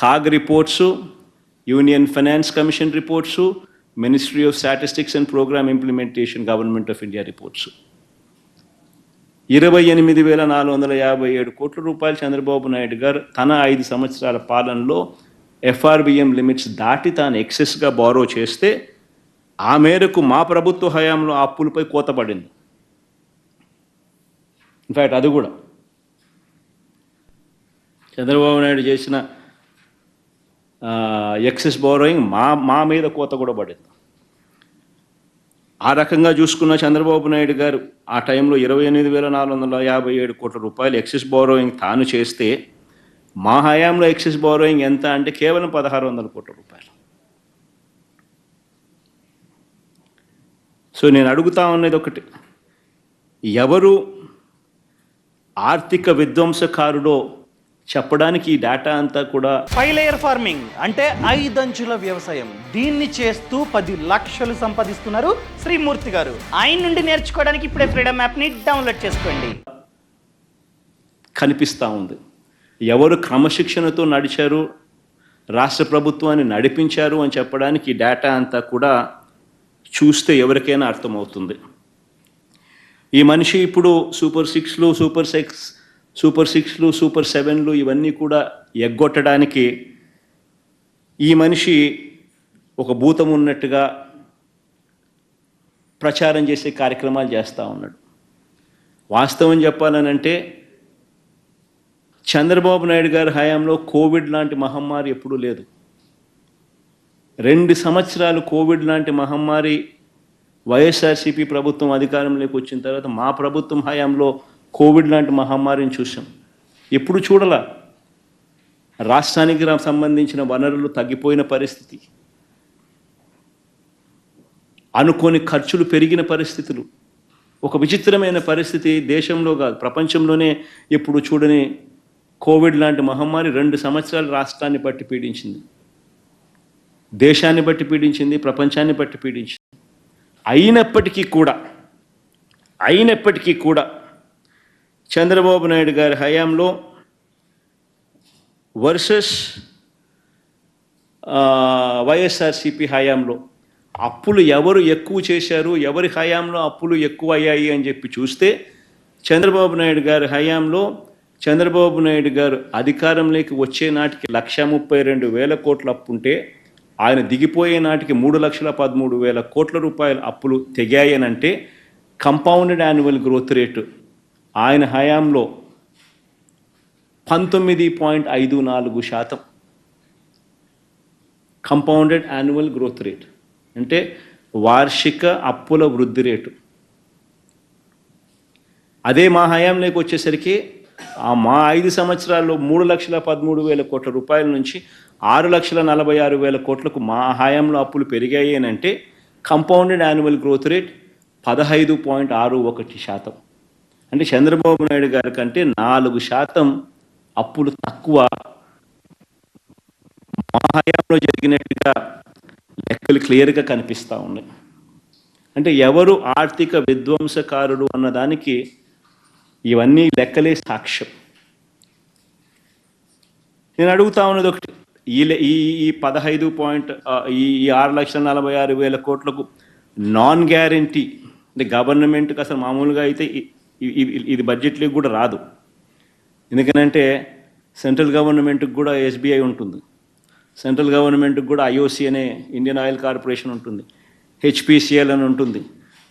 CAG reports, union finance commission reports, ministry of statistics and programme implementation government of India reports. 28,457 కోట్ల రూపాయలు చంద్రబాబు నాయుడు గారు తన 5 సంవత్సరాల పాలనలో ఎఫ్ఆర్బిఎం లిమిట్స్ దాటి తాను ఎక్సెస్గా బారో చేస్తే ఆ మేరకు మా ప్రభుత్వ హయాంలో ఆ అప్పులపై కోత పడింది. ఇన్ఫ్యాక్ట్ అది కూడా చంద్రబాబు నాయుడు చేసిన ఎక్సెస్ బారోయింగ్ మా మీద కోత కూడా పడింది. ఆ రకంగా చూసుకున్న చంద్రబాబు నాయుడు గారు ఆ టైంలో 28,457 కోట్ల రూపాయలు ఎక్సెస్ బారోయింగ్ తాను చేస్తే మా హయాంలో ఎక్సెస్ బారోయింగ్ ఎంత అంటే కేవలం 1,600 కోట్ల రూపాయలు. సో నేను అడుగుతా ఉన్నది ఒకటి, ఎవరు ఆర్థిక విధ్వంసకారుడో చెప్పడానికి ఈ డేటా అంతా కూడా 5 లేయర్ ఫార్మింగ్ అంటే 5 అంచుల వ్యవసాయం. దీన్ని చేస్తూ 10 లక్షలు సంపాదిస్తున్నారు శ్రీమూర్తి గారు. ఆయన నుండి నేర్చుకోవడానికి ఇప్పుడే ఫ్రీడమ్ యాప్ని డౌన్లోడ్ చేసుకోండి. కనిపిస్తూ ఉంది. ఎవరు క్రమశిక్షణతో నడిచారు, రాష్ట్ర ప్రభుత్వాన్ని నడిపించారు అని చెప్పడానికి ఈ డేటా అంతా కూడా చూస్తే ఎవరికైనా అర్థమవుతుంది. ఈ మనిషి ఇప్పుడు సూపర్ 6లు, సూపర్ 6లు, సూపర్ 7లు ఇవన్నీ కూడా ఎగ్గొట్టడానికి ఈ మనిషి ఒక భూతం ఉన్నట్టుగా ప్రచారం చేసే కార్యక్రమాలు చేస్తూ ఉన్నాడు. వాస్తవం చెప్పాలనంటే చంద్రబాబు నాయుడు గారి హయాంలో కోవిడ్ లాంటి మహమ్మారి ఎప్పుడూ లేదు. 2 సంవత్సరాలు కోవిడ్ లాంటి మహమ్మారి వైఎస్ఆర్సీపీ ప్రభుత్వం అధికారంలోకి వచ్చిన తర్వాత మా ప్రభుత్వం హయాంలో కోవిడ్ లాంటి మహమ్మారిని చూసాం. ఎప్పుడు చూడాల. రాష్ట్రానికి సంబంధించిన వనరులు తగ్గిపోయిన పరిస్థితి, అనుకోని ఖర్చులు పెరిగిన పరిస్థితులు, ఒక విచిత్రమైన పరిస్థితి. దేశంలో కాదు ప్రపంచంలోనే ఎప్పుడు చూడని కోవిడ్ లాంటి మహమ్మారి 2 సంవత్సరాలు రాష్ట్రాన్ని బట్టి పీడించింది, దేశాన్ని బట్టి పీడించింది, ప్రపంచాన్ని బట్టి పీడించింది. అయినప్పటికీ కూడా చంద్రబాబు నాయుడు గారి హయాంలో వర్సెస్ వైఎస్ఆర్సీపీ హయాంలో అప్పులు ఎవరు ఎక్కువ చేశారు, ఎవరి హయాంలో అప్పులు ఎక్కువ అయ్యాయి అని చెప్పి చూస్తే చంద్రబాబు నాయుడు గారి హయాంలో చంద్రబాబు నాయుడు గారు అధికారంలోకి వచ్చే నాటికి 1,32,000 కోట్ల అప్పు ఉంటే ఆయన దిగిపోయే నాటికి 3,13,000 కోట్ల రూపాయల అప్పులు తెగాయనంటే కంపౌండెడ్ యాన్యువల్ గ్రోత్ రేటు ఆయన హయాంలో 19.54%. కంపౌండెడ్ యాన్యువల్ గ్రోత్ రేట్ అంటే వార్షిక అప్పుల వృద్ధి రేటు. అదే మా హయాంలోకి వచ్చేసరికి మా 5 సంవత్సరాల్లో 3,13,000 కోట్ల రూపాయల నుంచి 6,46,000 కోట్లకు మా హయాంలో అప్పులు పెరిగాయి అని అంటే కంపౌండెడ్ యాన్యువల్ గ్రోత్ రేట్ 15.61%. అంటే చంద్రబాబు నాయుడు గారి కంటే 4% అప్పులు తక్కువ మా హయాంలో జరిగినట్టుగా లెక్కలు క్లియర్గా కనిపిస్తూ ఉన్నాయి. అంటే ఎవరు ఆర్థిక విధ్వంసకారుడు అన్నదానికి ఇవన్నీ లెక్కలే సాక్ష్యం. నేను అడుగుతా ఉన్నది ఒకటి, ఈ 6,46,000 కోట్లకు నాన్ గ్యారంటీ అంటే గవర్నమెంట్కి అసలు మామూలుగా అయితే ఇది బడ్జెట్లోకి కూడా రాదు. ఎందుకనంటే సెంట్రల్ గవర్నమెంట్కి కూడా ఎస్బీఐ ఉంటుంది, సెంట్రల్ గవర్నమెంట్కి కూడా ఐఓసి అనే ఇండియన్ ఆయిల్ కార్పొరేషన్ ఉంటుంది, హెచ్పిసిఎల్ అని ఉంటుంది.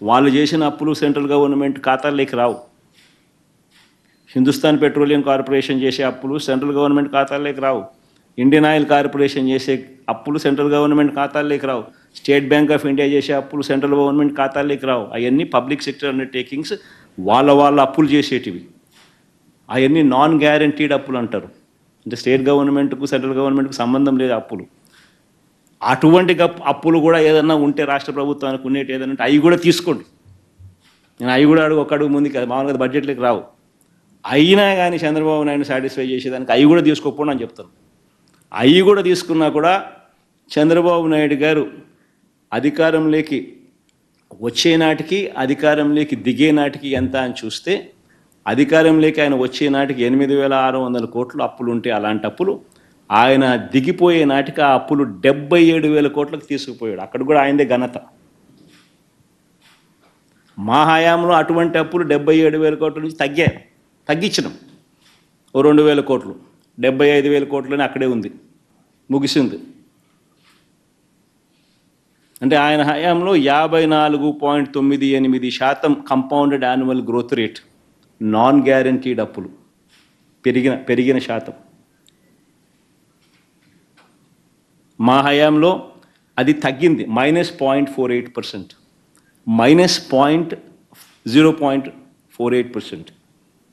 వాళ్ళు చేసిన అప్పులు సెంట్రల్ గవర్నమెంట్ ఖాతాల్లోకి రావు. హిందుస్థాన్ పెట్రోలియం కార్పొరేషన్ చేసే అప్పులు సెంట్రల్ గవర్నమెంట్ ఖాతాల్లోకి రావు. ఇండియన్ ఆయిల్ కార్పొరేషన్ చేసే అప్పులు సెంట్రల్ గవర్నమెంట్ ఖాతాల్లోకి రావు. స్టేట్ బ్యాంక్ ఆఫ్ ఇండియా చేసే అప్పులు సెంట్రల్ గవర్నమెంట్ ఖాతాల్లోకి రావు. అవన్నీ పబ్లిక్ సెక్టర్ అండర్టేకింగ్స్, వాళ్ళ అప్పులు చేసేటివి. అవన్నీ నాన్ గ్యారంటీడ్ అప్పులు అంటారు. అంటే స్టేట్ గవర్నమెంట్కు సెంట్రల్ గవర్నమెంట్కు సంబంధం లేదు అప్పులు. అటువంటి అప్పులు కూడా ఏదన్నా ఉంటే రాష్ట్ర ప్రభుత్వానికి ఉండేటి ఏదైనా ఉంటే అవి కూడా తీసుకోండి. నేను అవి కూడా ఒక అడుగు ముందుకు మామూలుగా బడ్జెట్లోకి రావు. అయినా కానీ చంద్రబాబు నాయుడు సాటిస్ఫై చేసేదానికి అవి కూడా తీసుకోకపోండి అని చెప్తాను. అవి కూడా తీసుకున్నా కూడా చంద్రబాబు నాయుడు గారు అధికారంలోకి వచ్చే నాటికి అధికారంలోకి దిగే నాటికి ఎంత అని చూస్తే అధికారంలోకి ఆయన వచ్చే నాటికి 8,600 కోట్లు అప్పులు ఉంటే అలాంటి అప్పులు ఆయన దిగిపోయే నాటికి ఆ అప్పులు 77,000 కోట్లకు తీసుకుపోయాడు. అక్కడ కూడా ఆయనదే ఘనత. మా హయాంలో అటువంటి అప్పులు 77,000 కోట్ల నుంచి తగ్గించినాం. ఓ 2,000 కోట్లు, 75,000 కోట్లని అక్కడే ఉంది, ముగిసింది. అంటే ఆయన హయాంలో 54.98% compounded annual growth rate non guaranteed అప్పులు పెరిగిన శాతం. మా హయాంలో అది తగ్గింది, -0.48%, -0.48%.